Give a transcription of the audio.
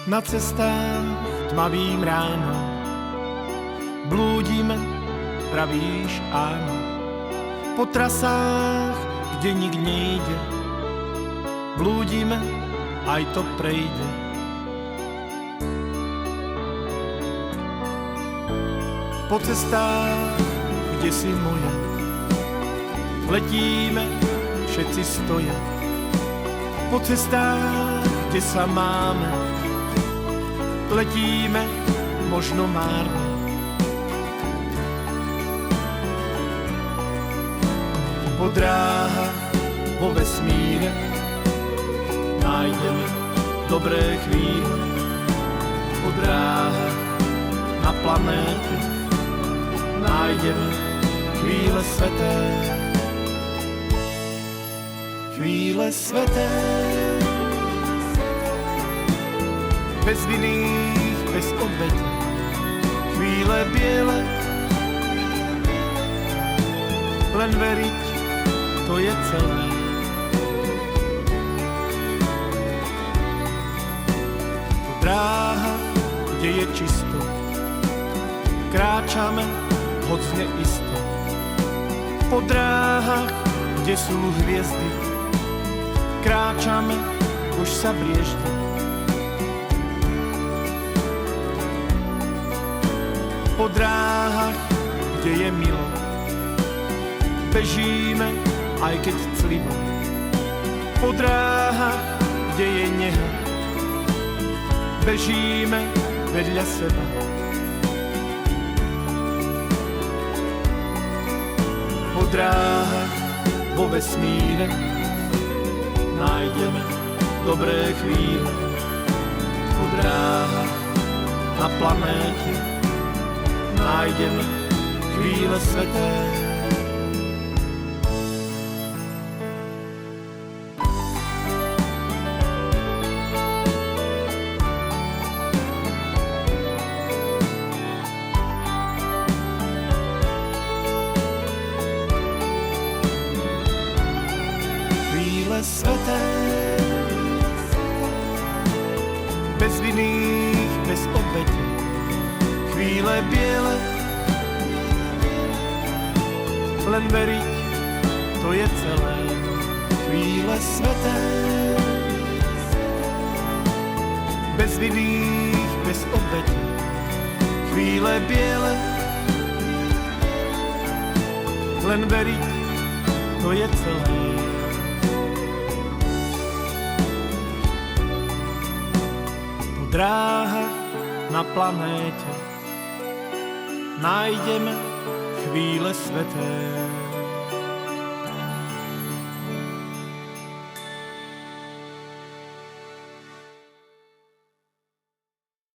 Na cestách tmavým ráno blúdime, pravíš áno. Po trasách, kde nik nejde, blúdime, aj to prejde. Po cestách, kde si moja, letíme, všetci stoja. Po cestách, kde sa máme, letíme, možno márne. Po dráhach, vo vesmíre nájdeme dobré chvíle. Po dráhach, na planéte nájdeme chvíle sveté. Chvíle sveté, bez vinných, bez obete. Chvíle biele, len veriť, to je celé. Po dráhach, kde je čisto, kráčame, hoď neisto. Po dráhach, kde sú hviezdy, kráčame, už sa brieždi. Po dráhach, kde je milo, bežíme, aj keď clivo. Po dráhach, kde je neha, bežíme vedľa seba. Po dráhach, vo vesmíre nájdeme dobré chvíle. Po dráhach, na planéte nájdeme chvíle sveté. Chvíle sveté, bez vinných, bez obete. Chvíle biele, len veriť, to je celé. Chvíle sveté, bez vinných, bez obete. Chvíle biele, len veriť, to je celé. Po dráhach na planéte nájdeme chvíle sveté.